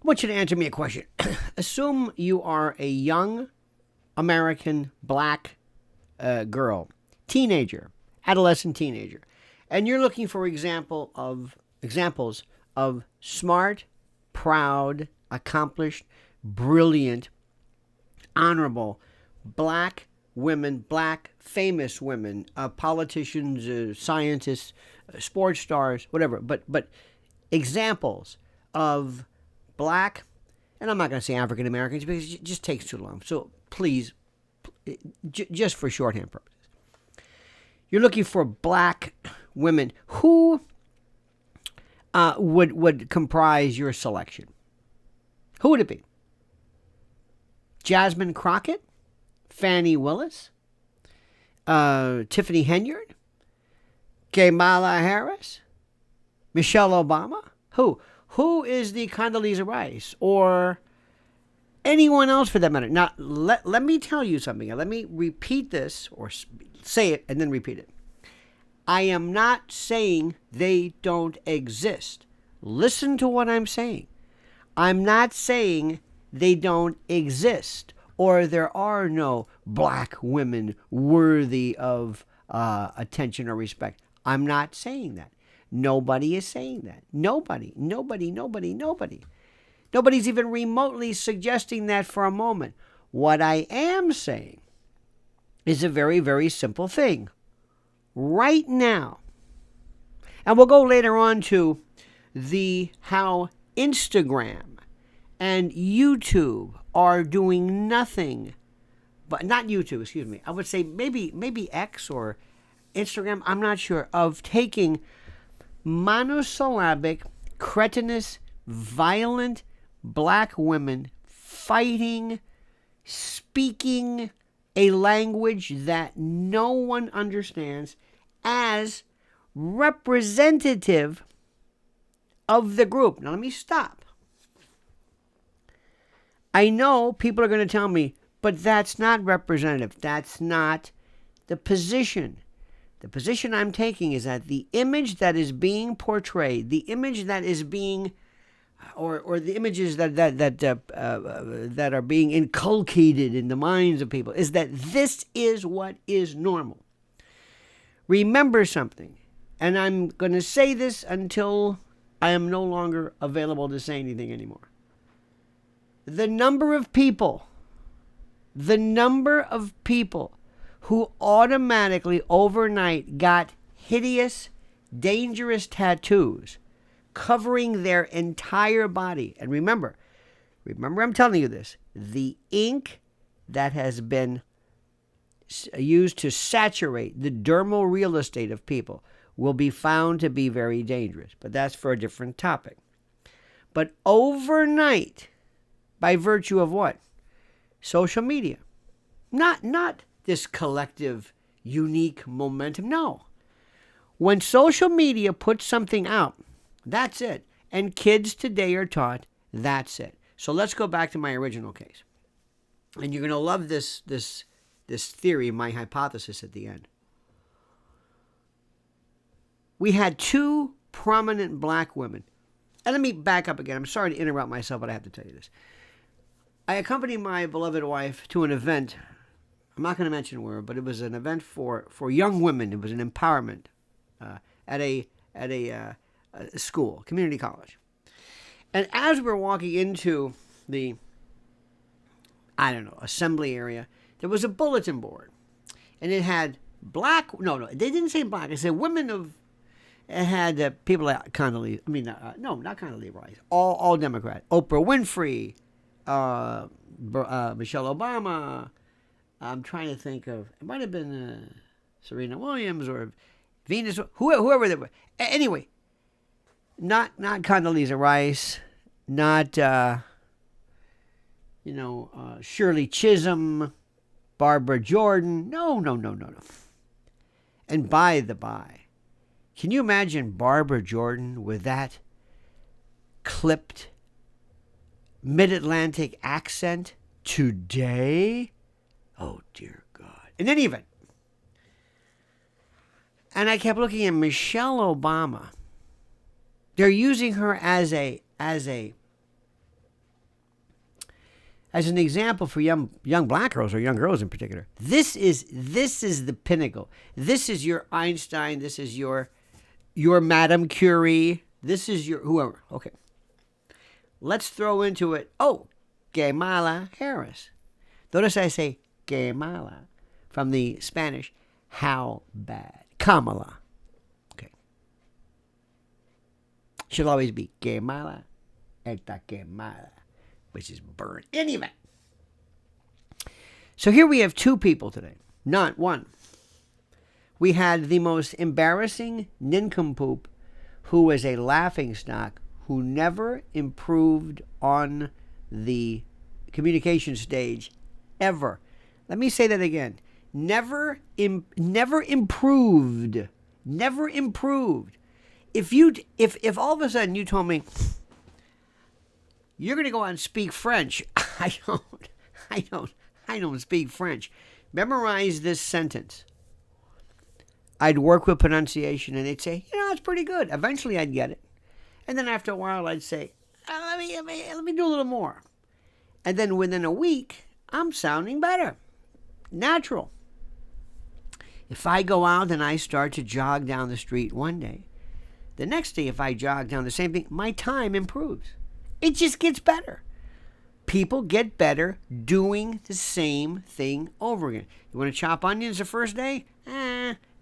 I want you to answer me a question. Assume you are a young American black girl, teenager, adolescent teenager, and you're looking for examples of smart, proud, accomplished, brilliant, honorable black women, black famous women, politicians, scientists, sports stars, whatever. But examples of black, and I'm not going to say African Americans because it just takes too long. So please, just for shorthand purposes, you're looking for black women who would comprise your selection. Who would it be? Jasmine Crockett, Fannie Willis, Tiffany Henyard, Kamala Harris, Michelle Obama. Who is the Condoleezza Rice or anyone else for that matter? Now, let me tell you something. Let me repeat this or say it and then repeat it. I am not saying they don't exist. Listen to what I'm saying. I'm not saying they don't exist or there are no black women worthy of attention or respect. I'm not saying that. Nobody is saying that. Nobody. Nobody's even remotely suggesting that for a moment. What I am saying is a very, very simple thing. Right now, and we'll go later on to how Instagram and YouTube are doing nothing, but not YouTube, excuse me. I would say maybe X or Instagram, I'm not sure, of taking monosyllabic, cretinous, violent black women fighting, speaking a language that no one understands as representative of the group. Now, let me stop. I know people are going to tell me, but that's not representative. That's not the position. The position I'm taking is that the image that is being portrayed, the image that is being, or the images that are being inculcated in the minds of people, is that this is what is normal. Remember something, and I'm going to say this until I am no longer available to say anything anymore. The number of people who automatically overnight got hideous, dangerous tattoos covering their entire body. And remember I'm telling you this, the ink that has been used to saturate the dermal real estate of people will be found to be very dangerous. But that's for a different topic. But overnight, by virtue of what? Social media. Not this collective, unique momentum. No. When social media puts something out, that's it. And kids today are taught, that's it. So let's go back to my original case. And you're going to love this theory, my hypothesis at the end. We had two prominent black women. And let me back up again. I'm sorry to interrupt myself, but I have to tell you this. I accompanied my beloved wife to an event. I'm not going to mention where, but it was an event for young women. It was an empowerment at a school, community college. And as we were walking into the, assembly area, there was a bulletin board. And it had they didn't say black. It said women of, it had people like Condoleezza, not Condoleezza Rice, all Democrat. Oprah Winfrey, Michelle Obama. I'm trying to think of, it might have been Serena Williams or Venus, whoever they were. Anyway, not Condoleezza Rice, not Shirley Chisholm, Barbara Jordan. No. And by the by, can you imagine Barbara Jordan with that clipped mid-Atlantic accent today? Oh, dear God. In any event, and I kept looking at Michelle Obama. They're using her as a as an example for young black girls or young girls in particular. This is the pinnacle. This is your Einstein. This is your Madame Curie. This is your whoever. Okay. Let's throw into it. Oh, Kamala Harris. Notice I say Kamala from the Spanish. How bad? Kamala. Okay. She'll always be Kamala. Esta Kamala. Which is burned. Anyway. So here we have two people today. Not one. We had the most embarrassing nincompoop who was a laughingstock who never improved on the communication stage ever. Let me say that again. Never improved. Never improved. If all of a sudden you told me you're going to go out and speak French, I don't speak French. Memorize this sentence. I'd work with pronunciation and they'd say, it's pretty good. Eventually I'd get it. And then after a while I'd say, let me do a little more. And then within a week, I'm sounding better. Natural. If I go out and I start to jog down the street one day, the next day if I jog down the same thing, my time improves. It just gets better. People get better doing the same thing over again. You want to chop onions the first day?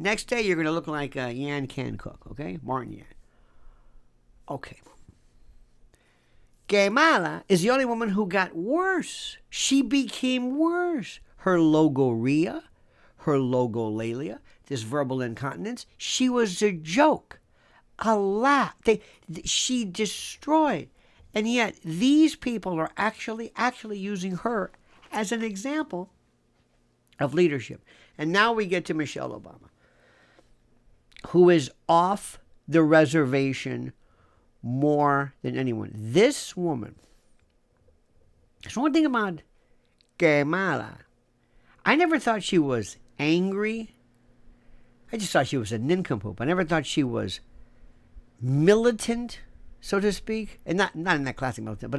Next day you're going to look like Yan Can Cook, okay? Martin Yan. Okay. Kamala is the only woman who got worse. She became worse. Her logorrhea, her logolalia, this verbal incontinence, she was a joke. A laugh. She destroyed. And yet these people are actually using her as an example of leadership. And now we get to Michelle Obama, who is off the reservation more than anyone. This woman, there's one thing about Kamala. I never thought she was angry. I just thought she was a nincompoop. I never thought she was militant, so to speak, and not in that classic militant,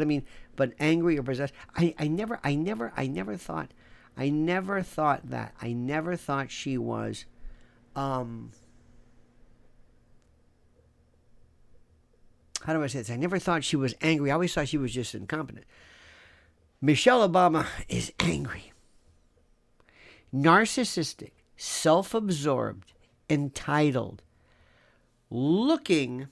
but angry or possessed. I never thought that. I never thought she was, how do I say this? I never thought she was angry. I always thought she was just incompetent. Michelle Obama is angry, narcissistic, self-absorbed, entitled, looking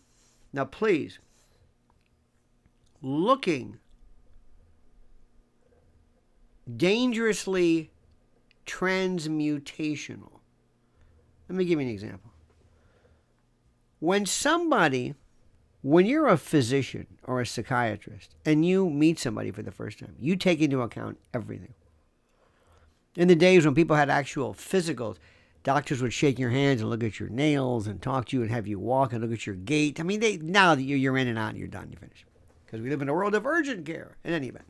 dangerously transmutational. Let me give you an example. When you're a physician or a psychiatrist and you meet somebody for the first time, you take into account everything. In the days when people had actual physicals, doctors would shake your hands and look at your nails and talk to you and have you walk and look at your gait. Now that you're in and out and you're done, you're finished. Because we live in a world of urgent care. In any event,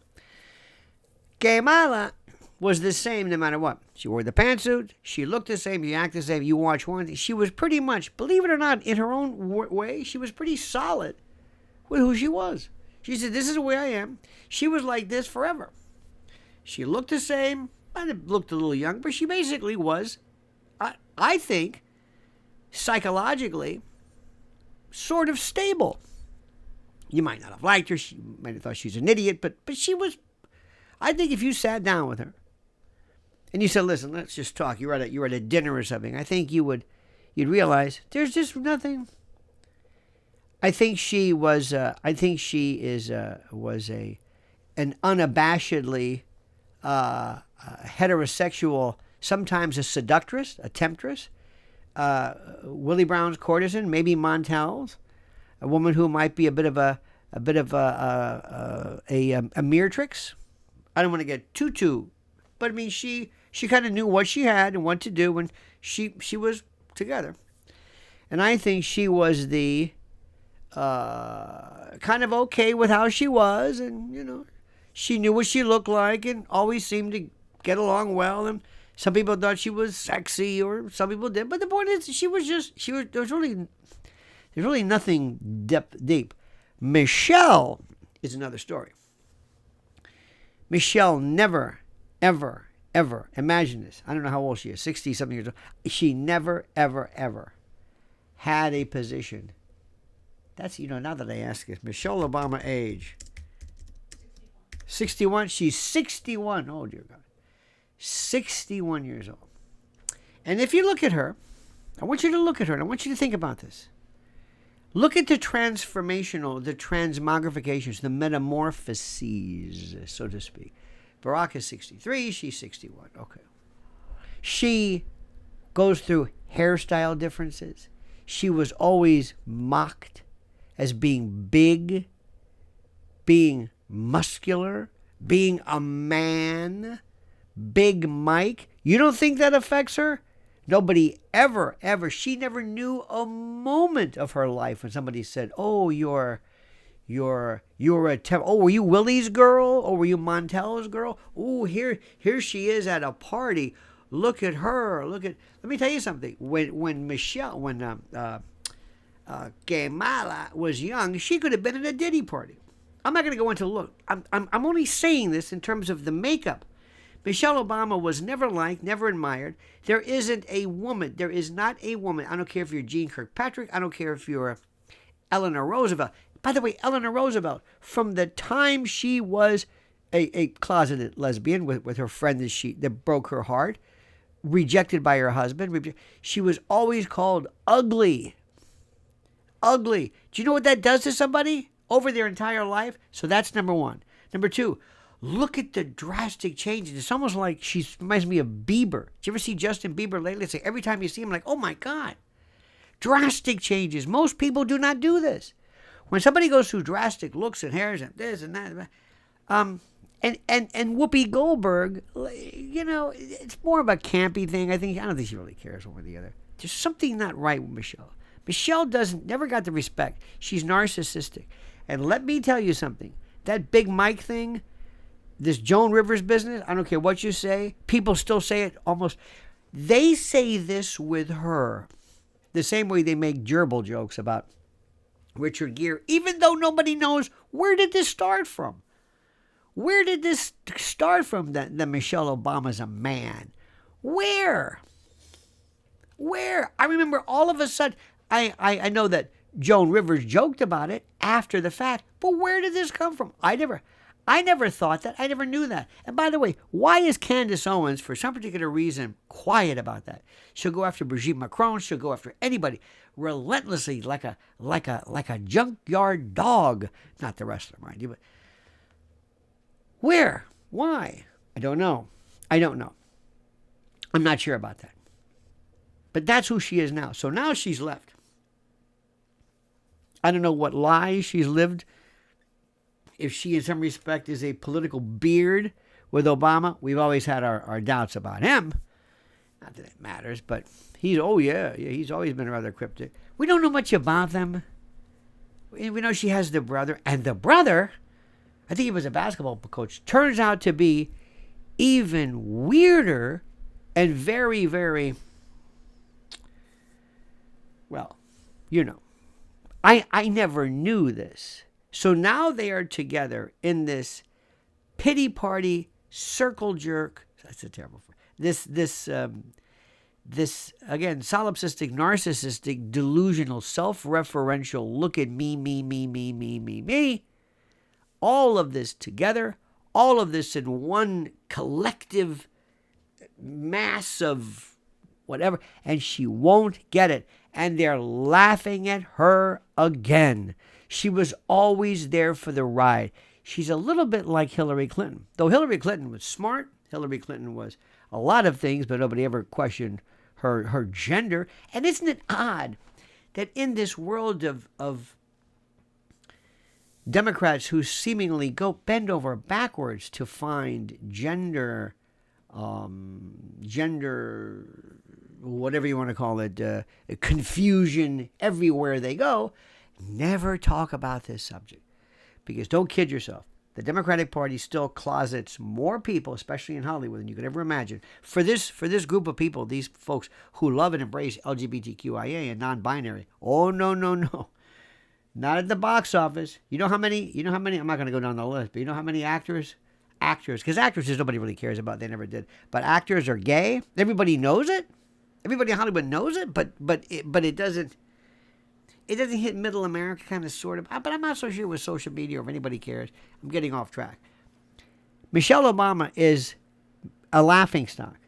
Kamala was the same no matter what. She wore the pantsuit. She looked the same. You act the same. You watch one thing. She was pretty much, believe it or not, in her own way, she was pretty solid with who she was. She said, this is the way I am. She was like this forever. She looked the same. Might have looked a little young, but she basically was, I think, psychologically, sort of stable. You might not have liked her. She might have thought she was an idiot, but she was. I think if you sat down with her and you said, listen, let's just talk. You're at a dinner or something. I think you'd realize there's just nothing. I think she was. I think she was an unabashedly heterosexual, sometimes a seductress, a temptress. Willie Brown's courtesan, maybe Montel's. A woman who might be a bit of a meretrix. I don't want to get too, but she kind of knew what she had and what to do when she was together. And I think she was the kind of okay with how she was, and she knew what she looked like and always seemed to get along well. And some people thought she was sexy, or some people did. But the point is, there's really nothing deep. Michelle is another story. Michelle never, ever, ever, imagine this. I don't know how old she is, 60-something years old. She never, ever, ever had a position. That's, now that I ask this, Michelle Obama age. 61. She's 61. Oh, dear God. 61 years old. And if you look at her, I want you to look at her, and I want you to think about this. Look at the transformational, the transmogrifications, the metamorphoses, so to speak. Barack is 63, she's 61. Okay. She goes through hairstyle differences. She was always mocked as being big, being muscular, being a man, Big Mike. You don't think that affects her? Nobody ever, she never knew a moment of her life when somebody said, oh, were you Willie's girl? Or were you Montel's girl? Oh, here she is at a party. Look at her. Let me tell you something. When Kamala was young, she could have been at a Diddy party. I'm not going to go into look. I'm only saying this in terms of the makeup. Michelle Obama was never liked, never admired. There isn't a woman. There is not a woman. I don't care if you're Jean Kirkpatrick. I don't care if you're Eleanor Roosevelt. By the way, Eleanor Roosevelt, from the time she was a closeted lesbian with her friend that broke her heart, rejected by her husband, she was always called ugly. Ugly. Do you know what that does to somebody over their entire life? So that's number one. Number two, look at the drastic changes. It's almost like she reminds me of Bieber. Did you ever see Justin Bieber lately? It's like every time you see him, like, oh my God. Drastic changes. Most people do not do this. When somebody goes through drastic looks and hairs and this and that, and Whoopi Goldberg, it's more of a campy thing. I don't think she really cares one or the other. There's something not right with Michelle. Michelle never got the respect. She's narcissistic. And let me tell you something. That Big Mike thing, this Joan Rivers business, I don't care what you say. People still say it almost. They say this with her the same way they make gerbil jokes about Richard Gere, even though nobody knows where did this start from. Where did this start from that Michelle Obama's a man? Where? I remember all of a sudden, I know that Joan Rivers joked about it after the fact, but where did this come from? I never thought that. I never knew that. And by the way, why is Candace Owens, for some particular reason, quiet about that? She'll go after Brigitte Macron. She'll go after anybody relentlessly, like a junkyard dog. Not the wrestler, mind you, but where? Why? I don't know. I'm not sure about that. But that's who she is now. So now she's left. I don't know what lies she's lived. If she, in some respect, is a political beard with Obama, we've always had our doubts about him. Not that it matters, but he's always been rather cryptic. We don't know much about them. We know she has the brother, and the brother, I think he was a basketball coach, turns out to be even weirder and very, very, well, I never knew this. So now they are together in this pity party, circle jerk. That's a terrible word. This again, solipsistic, narcissistic, delusional, self-referential, look at me. All of this together, all of this in one collective mass of whatever, and she won't get it. And they're laughing at her again. She was always there for the ride. She's a little bit like Hillary Clinton. Though Hillary Clinton was smart, Hillary Clinton was a lot of things, but nobody ever questioned her gender. And isn't it odd that in this world of Democrats who seemingly bend over backwards to find gender, whatever you want to call it, confusion everywhere they go, never talk about this subject. Because don't kid yourself. The Democratic Party still closets more people, especially in Hollywood, than you could ever imagine. For this group of people, these folks who love and embrace LGBTQIA and non-binary. Oh, no. Not at the box office. You know how many, I'm not going to go down the list, but you know how many actors actors, because actresses nobody really cares about, they never did, but actors are gay. Everybody knows it. Everybody in Hollywood knows it, but it doesn't hit middle America, kind of, sort of. But I'm not so sure with social media or if anybody cares. I'm getting off track. Michelle Obama is a laughingstock,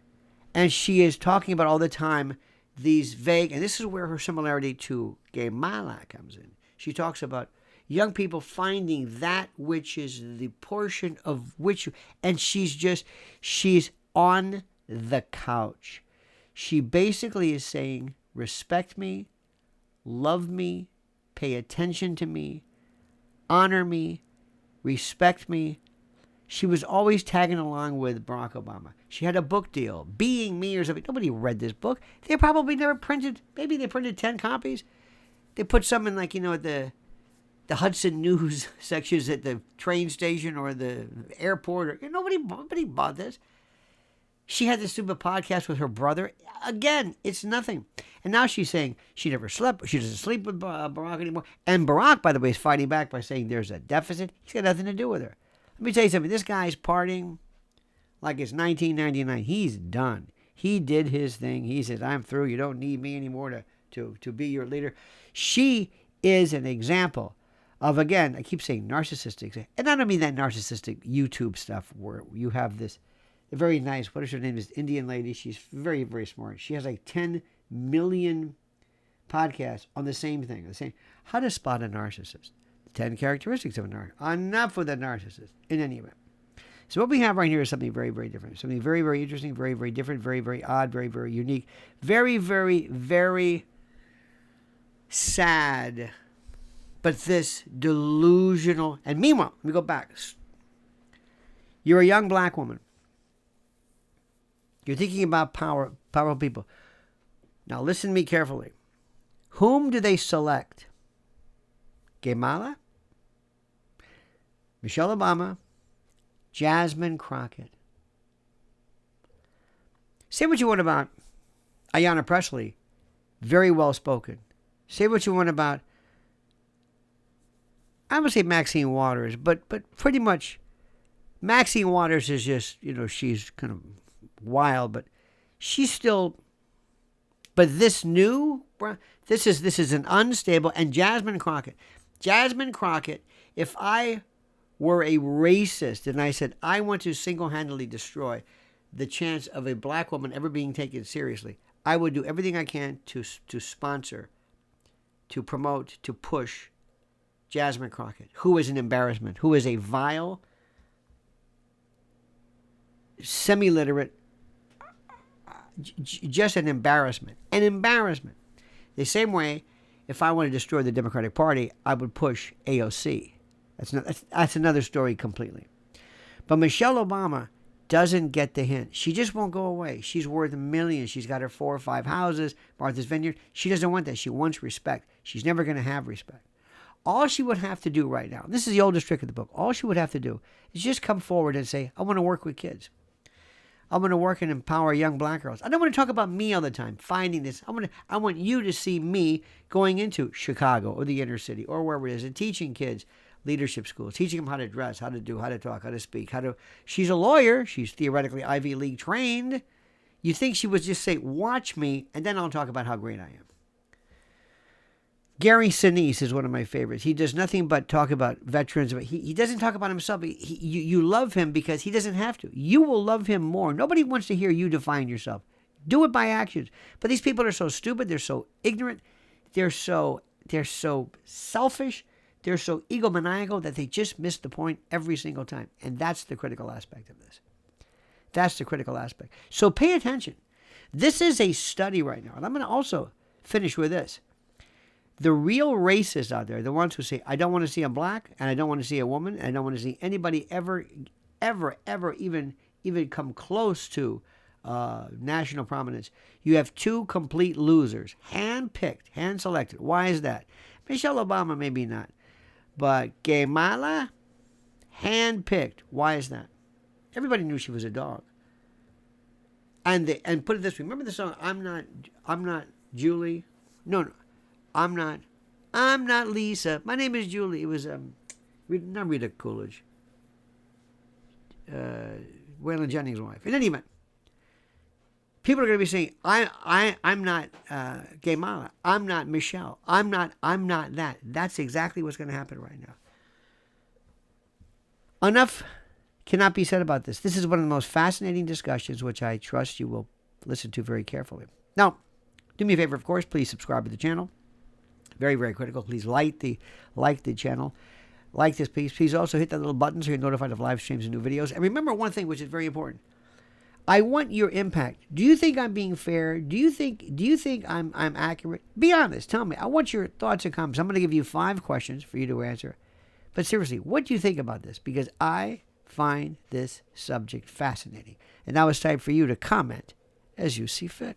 and she is talking about all the time these vague, and this is where her similarity to Kamala comes in. She talks about young people finding that which is the portion of which, and she's on the couch. She basically is saying, respect me, love me, pay attention to me, honor me, respect me. She was always tagging along with Barack Obama. She had a book deal, Being Me or something. Nobody read this book. They probably never printed, maybe they printed 10 copies. They put some in, like, the Hudson News sections at the train station or the airport. Nobody bought this. She had this stupid podcast with her brother. Again, it's nothing. And now she's saying she never slept. She doesn't sleep with Barack anymore. And Barack, by the way, is fighting back by saying there's a deficit. He's got nothing to do with her. Let me tell you something. This guy's partying like it's 1999. He's done. He did his thing. He says, I'm through. You don't need me anymore to be your leader. She is an example of, again, I keep saying narcissistic. And I don't mean that narcissistic YouTube stuff where you have this very nice, what is her name, this Indian lady. She's very, very smart. She has like 10 million podcasts on the same thing. The same, how to spot a narcissist. 10 characteristics of a narcissist. Enough with a narcissist, in any event. So what we have right here is something very, very different. Something very, very interesting, very, very different, very, very odd, very, very unique, very, very, very sad. But this delusional, and meanwhile, let me go back. You're a young black woman. You're thinking about powerful people. Now listen to me carefully. Whom do they select? Kamala, Michelle Obama, Jasmine Crockett. Say what you want about Ayanna Pressley, very well spoken. Say what you want about, I'm going to say Maxine Waters, but pretty much Maxine Waters is just, she's kind of wild, but she's still, but this is an unstable, and Jasmine Crockett, if I were a racist and I said, I want to single-handedly destroy the chance of a black woman ever being taken seriously, I would do everything I can to sponsor, to promote, to push Jasmine Crockett, who is an embarrassment, who is a vile, semi-literate, just an embarrassment. An embarrassment. The same way, if I want to destroy the Democratic Party, I would push AOC. That's another story completely. But Michelle Obama doesn't get the hint. She just won't go away. She's worth millions. She's got her 4 or 5 houses, Martha's Vineyard. She doesn't want that. She wants respect. She's never going to have respect. All she would have to do right now, this is the oldest trick of the book, all she would have to do is just come forward and say, I want to work with kids. I want to work and empower young black girls. I don't want to talk about me all the time, finding this. I want you to see me going into Chicago or the inner city or wherever it is and teaching kids leadership schools, teaching them how to dress, how to do, how to talk, how to speak, she's a lawyer. She's theoretically Ivy League trained. You think she would just say, watch me, and then I'll talk about how great I am. Gary Sinise is one of my favorites. He does nothing but talk about veterans. He doesn't talk about himself. You love him because he doesn't have to. You will love him more. Nobody wants to hear you define yourself. Do it by actions. But these people are so stupid. They're so ignorant. They're so selfish. They're so egomaniacal that they just miss the point every single time. And that's the critical aspect of this. That's the critical aspect. So pay attention. This is a study right now. And I'm going to also finish with this. The real racists out there, the ones who say, I don't want to see a black, and I don't want to see a woman, and I don't want to see anybody ever even come close to national prominence. You have 2 complete losers, hand-picked, hand-selected. Why is that? Michelle Obama, maybe not. But Kamala, hand-picked. Why is that? Everybody knew she was a dog. And put it this way. Remember the song, I'm not Julie? No. I'm not Lisa. My name is Julie. It was not Rita Coolidge. Waylon Jennings' wife. In any event, people are going to be saying, I'm not Kamala. I'm not Michelle. I'm not that. That's exactly what's going to happen right now. Enough cannot be said about this. This is one of the most fascinating discussions, which I trust you will listen to very carefully. Now, do me a favor, of course, please subscribe to the channel. Very, very critical. Please like the channel. Like this piece. Please also hit that little button so you're notified of live streams and new videos. And remember one thing, which is very important. I want your impact. Do you think I'm being fair? Do you think I'm accurate? Be honest. Tell me. I want your thoughts and comments. I'm going to give you 5 questions for you to answer. But seriously, what do you think about this? Because I find this subject fascinating. And now it's time for you to comment as you see fit.